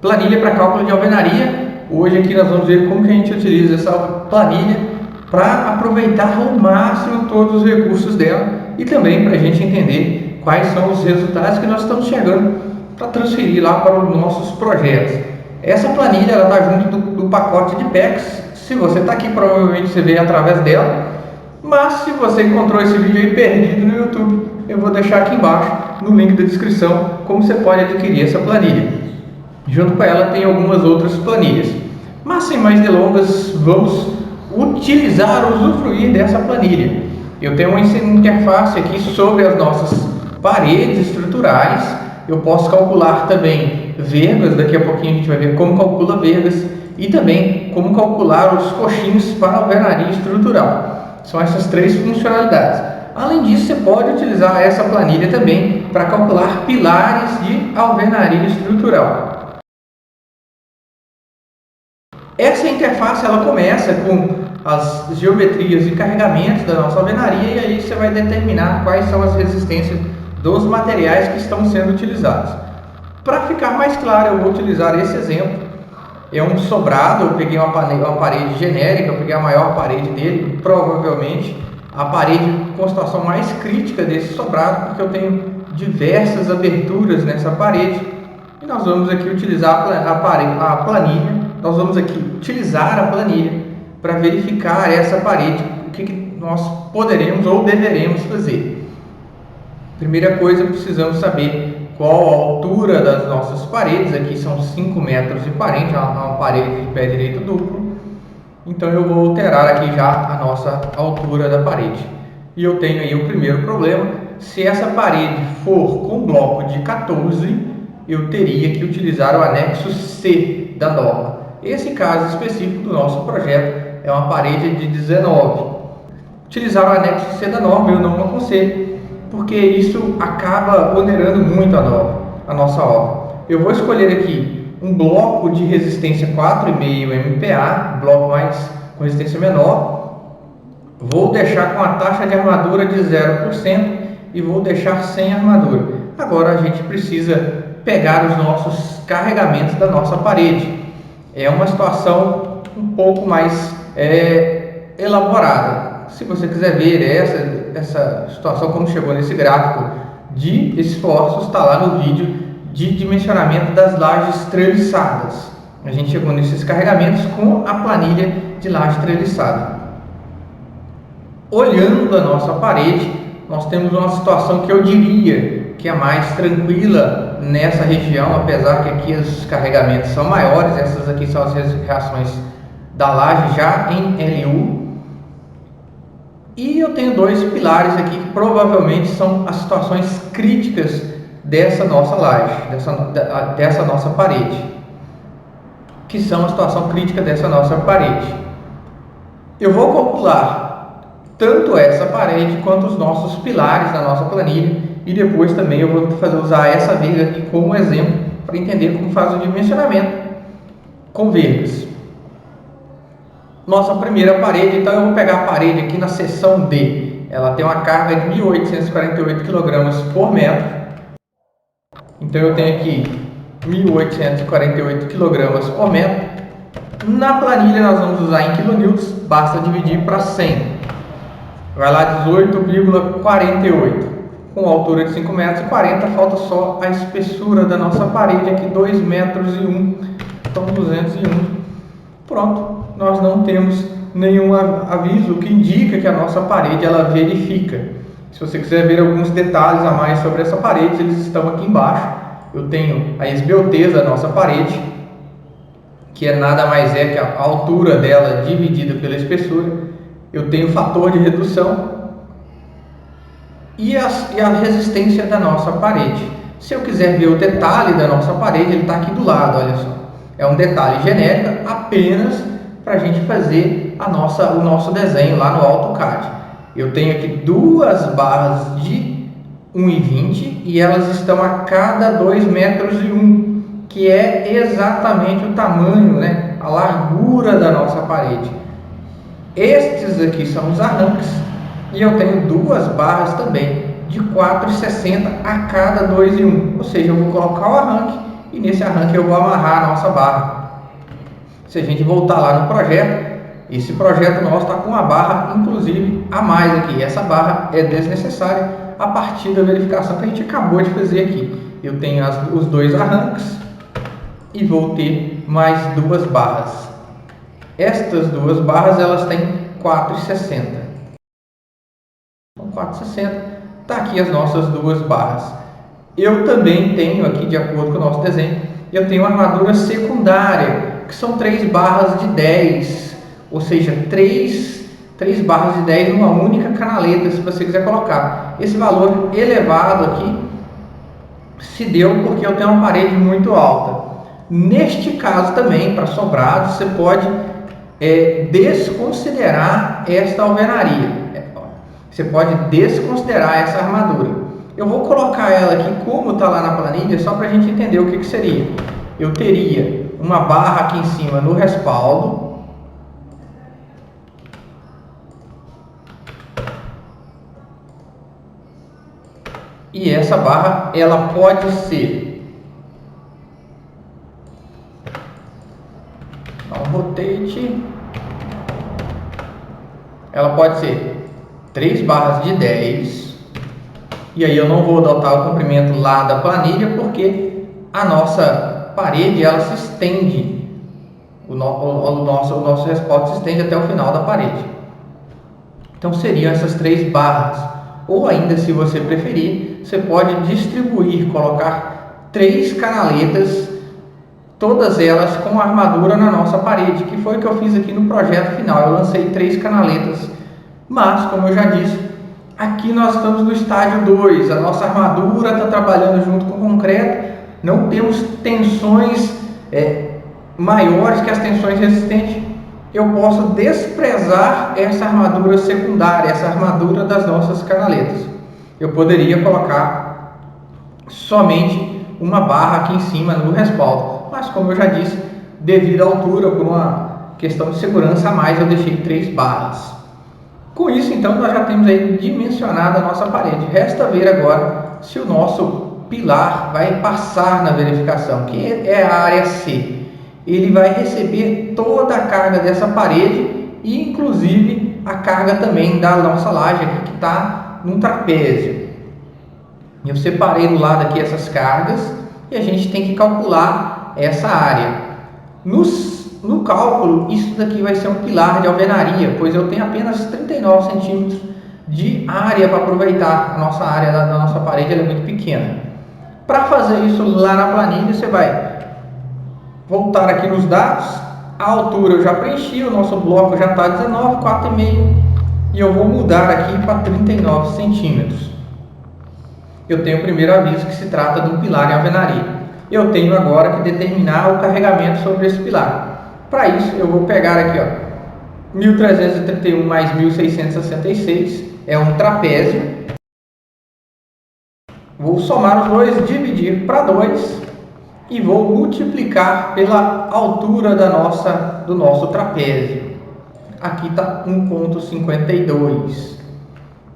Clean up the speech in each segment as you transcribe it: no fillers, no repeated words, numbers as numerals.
Planilha para cálculo de alvenaria. Hoje aqui nós vamos ver como que a gente utiliza essa planilha para aproveitar ao máximo todos os recursos dela e também para a gente entender quais são os resultados que nós estamos chegando para transferir lá para os nossos projetos. Essa planilha está junto do pacote de PEX. Se você está aqui, provavelmente você vê através dela, mas se você encontrou esse vídeo aí perdido no YouTube, eu vou deixar aqui embaixo no link da descrição como você pode adquirir essa planilha. Junto com ela tem algumas outras planilhas. Mas sem mais delongas, vamos utilizar, usufruir dessa planilha. Eu tenho uma interface aqui sobre as nossas paredes estruturais. Eu posso calcular também vergas, daqui a pouquinho a gente vai ver como calcula vergas e também como calcular os coxins para alvenaria estrutural. São essas três funcionalidades. Além disso, você pode utilizar essa planilha também para calcular pilares de alvenaria estrutural. Essa interface ela começa com as geometrias e carregamentos da nossa alvenaria e aí você vai determinar quais são as resistências dos materiais que estão sendo utilizados. Para ficar mais claro, eu vou utilizar esse exemplo. É um sobrado, eu peguei uma parede genérica, eu peguei a maior parede dele, provavelmente a parede com a situação mais crítica desse sobrado, porque eu tenho diversas aberturas nessa parede. E nós vamos aqui utilizar a planilha. Nós vamos aqui utilizar a planilha para verificar essa parede, o que nós poderemos ou deveremos fazer. Primeira coisa, precisamos saber qual a altura das nossas paredes. Aqui são 5,40 metros, uma parede de pé direito duplo. Então eu vou alterar aqui já a nossa altura da parede. E eu tenho aí o primeiro problema. Se essa parede for com bloco de 14, eu teria que utilizar o anexo C da norma. Esse caso específico do nosso projeto é uma parede de 19. Utilizar o anexo C da norma eu não aconselho, porque isso acaba onerando muito a nossa obra. Eu vou escolher aqui um bloco de resistência 4,5 MPa, bloco com resistência menor. Vou deixar com a taxa de armadura de 0% e vou deixar sem armadura. Agora a gente precisa pegar os nossos carregamentos da nossa parede. É uma situação um pouco mais elaborada. Se você quiser ver essa situação como chegou nesse gráfico de esforços, está lá no vídeo de dimensionamento das lajes treliçadas. A gente chegou nesses carregamentos com a planilha de laje treliçada. Olhando a nossa parede, nós temos uma situação que eu diria que é mais tranquila nessa região, apesar que aqui os carregamentos são maiores. Essas aqui são as reações da laje já em LU. E eu tenho dois pilares aqui que provavelmente são as situações críticas dessa nossa laje, dessa nossa parede, que são a situação crítica dessa nossa parede. Eu vou calcular tanto essa parede quanto os nossos pilares da nossa planilha e depois também eu vou usar essa verga aqui como exemplo para entender como faz o dimensionamento com vergas. Nossa primeira parede, então eu vou pegar a parede aqui na seção D. Ela tem uma carga de 1.848 kg por metro. Então eu tenho aqui 1.848 kg por metro. Na planilha nós vamos usar em kilonewtons, basta dividir para 100. Vai lá 18,48. Com altura de 5,40 metros, falta só a espessura da nossa parede aqui, 2,01 metros. Então 201. Pronto, nós não temos nenhum aviso que indica que a nossa parede ela verifica. Se você quiser ver alguns detalhes a mais sobre essa parede, eles estão aqui embaixo. Eu tenho a esbeltez da nossa parede, que é nada mais que a altura dela dividida pela espessura. Eu tenho o fator de redução e a resistência da nossa parede. Se eu quiser ver o detalhe da nossa parede, ele está aqui do lado, olha só. É um detalhe genérico apenas para a gente fazer o nosso desenho lá no AutoCAD. Eu tenho aqui duas barras de 1,20 e elas estão a cada 2,01 metros, que é exatamente o tamanho, a largura da nossa parede. Estes aqui são os arranques e eu tenho duas barras também de 4,60 a cada 2,1, ou seja, eu vou colocar o arranque e nesse arranque eu vou amarrar a nossa barra. Se a gente voltar lá no projeto, esse projeto nosso está com uma barra inclusive a mais aqui. Essa barra é desnecessária a partir da verificação que a gente acabou de fazer aqui. Eu tenho os dois arranques e vou ter mais duas barras. Estas duas barras elas têm 4,60. Então 4,60. Está aqui as nossas duas barras. Eu também tenho aqui, de acordo com o nosso desenho, eu tenho uma armadura secundária, que são 3 barras de 10, ou seja, 3 barras de 10 numa única canaleta, se você quiser colocar. Esse valor elevado aqui se deu porque eu tenho uma parede muito alta. Neste caso também, para sobrados, você pode desconsiderar esta alvenaria. Você pode desconsiderar essa armadura. Eu vou colocar ela aqui como está lá na planilha, só para a gente entender o que seria. Eu teria uma barra aqui em cima no respaldo. E essa barra, ela pode ser... rotate. Ela pode ser 3 barras de 10. E aí eu não vou adotar o comprimento lá da planilha, porque a nossa parede ela se estende, o nosso respaldo se estende até o final da parede. Então seriam essas 3 barras. Ou ainda, se você preferir, você pode distribuir, colocar 3 canaletas, todas elas com armadura na nossa parede, que foi o que eu fiz aqui no projeto final. Eu lancei 3 canaletas, mas como eu já disse, aqui nós estamos no estágio 2, a nossa armadura está trabalhando junto com o concreto, não temos tensões maiores que as tensões resistentes. Eu posso desprezar essa armadura secundária, essa armadura das nossas canaletas. Eu poderia colocar somente uma barra aqui em cima no respaldo, mas como eu já disse, devido à altura, por uma questão de segurança a mais, eu deixei 3 barras. Com isso, então, nós já temos aí dimensionada a nossa parede. Resta ver agora se o nosso pilar vai passar na verificação, que é a área C. Ele vai receber toda a carga dessa parede e, inclusive, a carga também da nossa laje aqui, que está num trapézio. Eu separei do lado aqui essas cargas e a gente tem que calcular essa área. No cálculo, isso daqui vai ser um pilar de alvenaria, pois eu tenho apenas 39 centímetros de área para aproveitar. A nossa área da nossa parede ela é muito pequena. Para fazer isso lá na planilha, você vai voltar aqui nos dados. A altura eu já preenchi, o nosso bloco já está 19, 4,5, e eu vou mudar aqui para 39 centímetros. Eu tenho o primeiro aviso que se trata de um pilar em alvenaria. Eu tenho agora que determinar o carregamento sobre esse pilar. Para isso, eu vou pegar aqui, ó, 1.331 mais 1.666 é um trapézio. Vou somar os dois, dividir para 2 e vou multiplicar pela altura do nosso trapézio. Aqui está 1,52.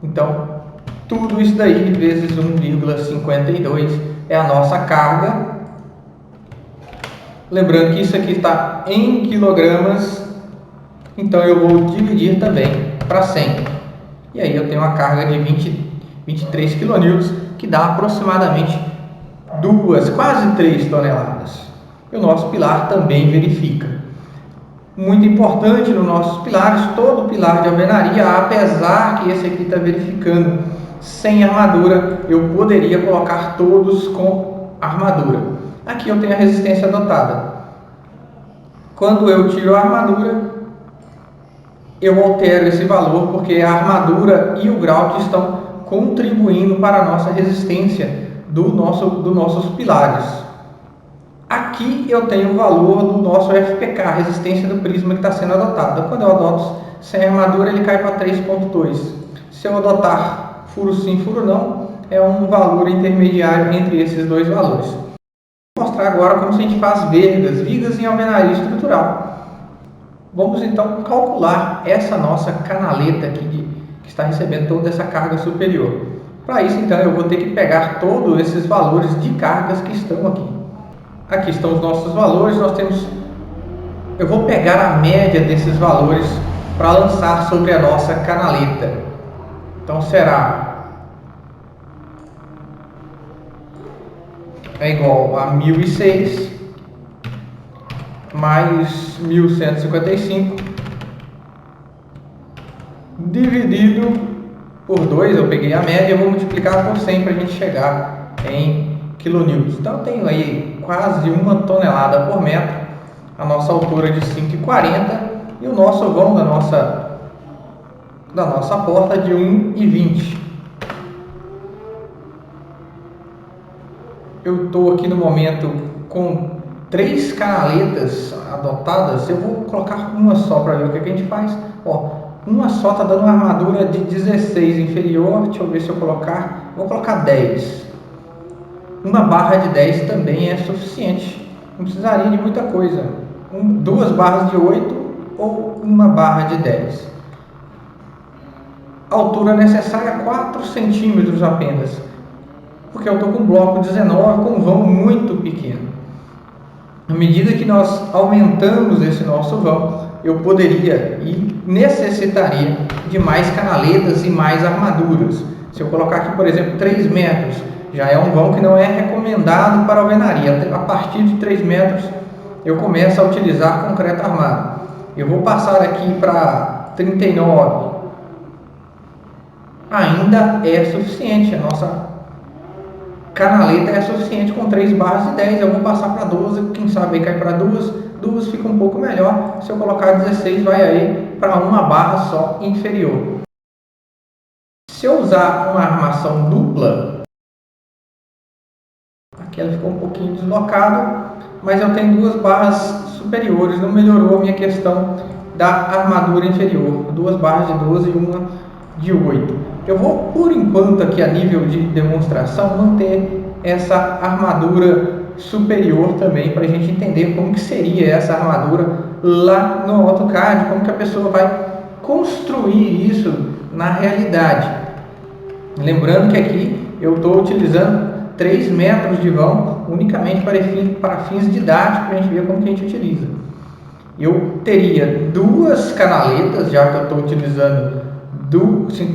Então, tudo isso daí vezes 1,52 é a nossa carga. Lembrando que isso aqui está em quilogramas, então eu vou dividir também para 100. E aí eu tenho uma carga de 23 kN, que dá aproximadamente quase 3 toneladas. E o nosso pilar também verifica. Muito importante nos nossos pilares, todo pilar de alvenaria, apesar que esse aqui está verificando sem armadura, eu poderia colocar todos com armadura. Aqui eu tenho a resistência adotada. Quando eu tiro a armadura, eu altero esse valor, porque a armadura e o grout estão contribuindo para a nossa resistência dos nossos pilares. Aqui eu tenho o valor do nosso FPK, a resistência do prisma que está sendo adotada. Quando eu adoto sem armadura, ele cai para 3,2. Se eu adotar furo sim, furo não, é um valor intermediário entre esses dois valores. Vou mostrar agora como a gente faz vigas em alvenaria estrutural. Vamos então calcular essa nossa canaleta aqui que está recebendo toda essa carga superior. Para isso, então, eu vou ter que pegar todos esses valores de cargas que estão aqui. Aqui estão os nossos valores. Eu vou pegar a média desses valores para lançar sobre a nossa canaleta. Então será igual a 1006 mais 1155 dividido por 2. Eu peguei a média e vou multiplicar por 100 para a gente chegar em kilonewtons. Então eu tenho aí quase 1 tonelada por metro, a nossa altura de 5,40 e o nosso vão da nossa porta de 1,20. Eu estou aqui no momento com 3 canaletas adotadas. Eu vou colocar uma só para ver o que a gente faz. Ó, uma só está dando uma armadura de 16 inferior. Deixa eu ver se eu colocar. Vou colocar 10. Uma barra de 10 também é suficiente. Não precisaria de muita coisa. 2 barras de 8 ou uma barra de 10. Altura necessária 4 centímetros apenas, porque eu estou com um bloco 19 com um vão muito pequeno. À medida que nós aumentamos esse nosso vão, eu poderia e necessitaria de mais canaletas e mais armaduras. Se eu colocar aqui, por exemplo, 3 metros, já é um vão que não é recomendado para alvenaria. A partir de 3 metros eu começo a utilizar concreto armado. Eu vou passar aqui para 39. Ainda é suficiente, a nossa canaleta é suficiente com 3 barras de 10. Eu vou passar para 12, quem sabe aí cai para 2 fica um pouco melhor. Se eu colocar 16 vai aí para uma barra só inferior. Se eu usar uma armação dupla, aqui ela ficou um pouquinho deslocada, mas eu tenho 2 barras superiores, não melhorou a minha questão da armadura inferior. 2 barras de 12 e uma de 8. Eu vou, por enquanto, aqui a nível de demonstração, manter essa armadura superior também, para a gente entender como que seria essa armadura lá no AutoCAD, como que a pessoa vai construir isso na realidade. Lembrando que aqui eu estou utilizando 3 metros de vão unicamente para fins didáticos, para a gente ver como que a gente utiliza. Eu teria 2 canaletas, já que eu estou utilizando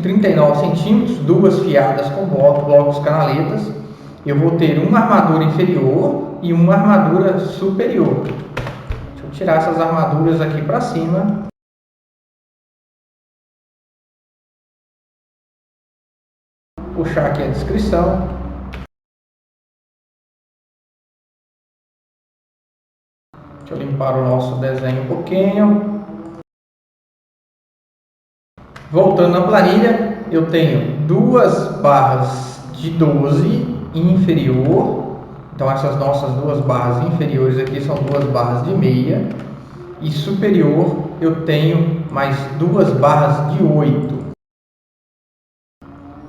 39 centímetros, 2 fiadas com blocos canaletas. Eu vou ter uma armadura inferior e uma armadura superior. Deixa eu tirar essas armaduras aqui para cima. Puxar aqui a descrição. Deixa eu limpar o nosso desenho um pouquinho. Voltando na planilha, eu tenho 2 barras de 12 inferior. Então essas nossas 2 barras inferiores aqui são 2 barras de meia. E superior eu tenho mais 2 barras de 8.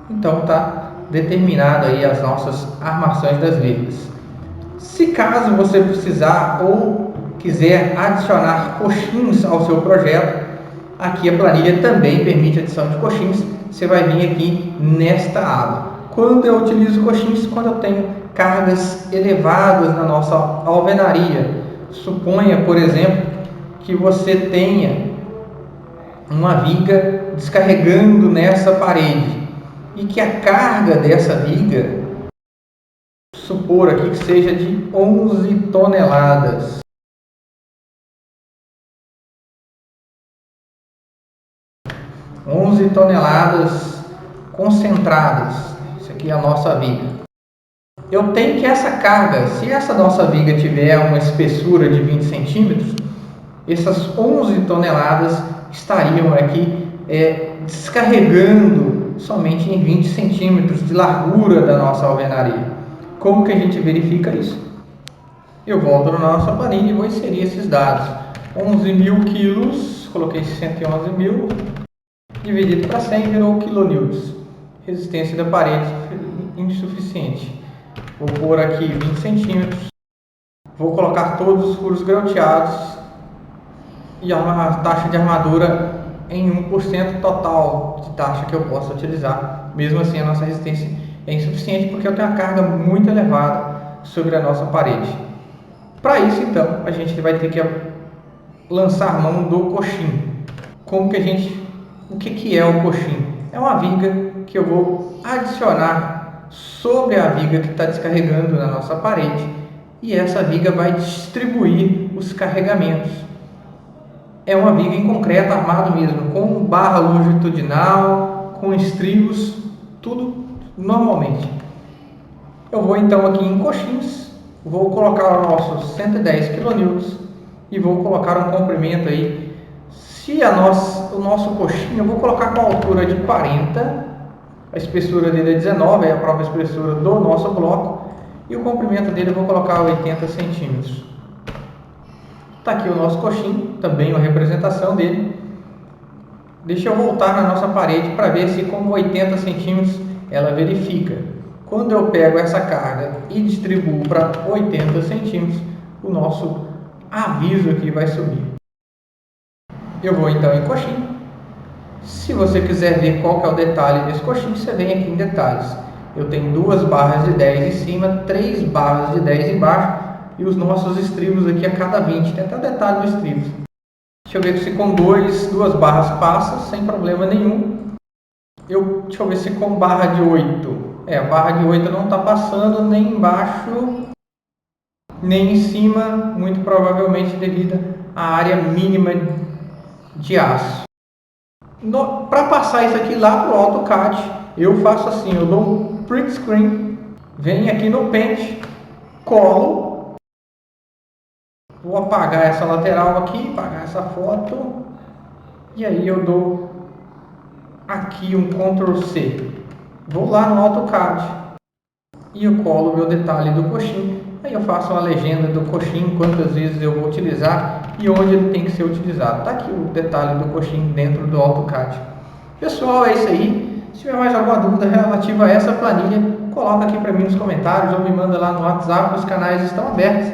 Então está determinado aí as nossas armações das vigas. Se caso você precisar ou quiser adicionar coxins ao seu projeto, aqui a planilha também permite adição de coxins. Você vai vir aqui nesta aba. Quando eu utilizo coxins? Quando eu tenho cargas elevadas na nossa alvenaria. Suponha, por exemplo, que você tenha uma viga descarregando nessa parede e que a carga dessa viga, supor aqui que seja de 11 toneladas. Toneladas concentradas. Isso aqui é a nossa viga. Eu tenho que essa carga, se essa nossa viga tiver uma espessura de 20 centímetros, essas 11 toneladas estariam aqui descarregando somente em 20 centímetros de largura da nossa alvenaria. Como que a gente verifica isso? Eu volto na nossa planilha e vou inserir esses dados. 11.000 quilos, coloquei 111.000. Dividido para 100 virou kilonewtons. Resistência da parede insuficiente. Vou pôr aqui 20 centímetros. Vou colocar todos os furos grouteados e a taxa de armadura em 1% total de taxa que eu possa utilizar. Mesmo assim a nossa resistência é insuficiente porque eu tenho uma carga muito elevada sobre a nossa parede. Para isso, então, a gente vai ter que lançar mão do coxim. O que é o coxim? É uma viga que eu vou adicionar sobre a viga que está descarregando na nossa parede, e essa viga vai distribuir os carregamentos. É uma viga em concreto armado mesmo, com barra longitudinal, com estribos, tudo normalmente. Eu vou então aqui em coxins, vou colocar o nosso 110 kN e vou colocar um comprimento aí. O nosso coxinho eu vou colocar com a altura de 40, a espessura dele é 19, é a própria espessura do nosso bloco, e o comprimento dele eu vou colocar 80 centímetros. Está aqui o nosso coxinho, também uma representação dele. Deixa eu voltar na nossa parede para ver se com 80 centímetros ela verifica. Quando eu pego essa carga e distribuo para 80 centímetros, o nosso aviso aqui vai subir. Eu vou então em coxinho. Se você quiser ver qual que é o detalhe desse coxinho, você vem aqui em detalhes. Eu tenho 2 barras de 10 em cima, 3 barras de 10 embaixo e os nossos estribos aqui a cada 20. Tem até detalhe no estribos. Deixa eu ver se com 2 barras passa sem problema nenhum. Deixa eu ver se com barra de 8. A barra de 8 não está passando nem embaixo nem em cima, muito provavelmente devido à área mínima de aço. Para passar isso aqui lá para o AutoCAD, eu faço assim, eu dou um print screen, venho aqui no Paint, colo, vou apagar essa lateral aqui, apagar essa foto, e aí eu dou aqui um Ctrl C, vou lá no AutoCAD e eu colo o meu detalhe do coxinho. Aí eu faço uma legenda do coxinho, quantas vezes eu vou utilizar e onde ele tem que ser utilizado. Está aqui o detalhe do coxinho dentro do AutoCAD. Pessoal, é isso aí. Se tiver mais alguma dúvida relativa a essa planilha, coloca aqui para mim nos comentários ou me manda lá no WhatsApp, os canais estão abertos.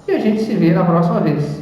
E a gente se vê na próxima vez.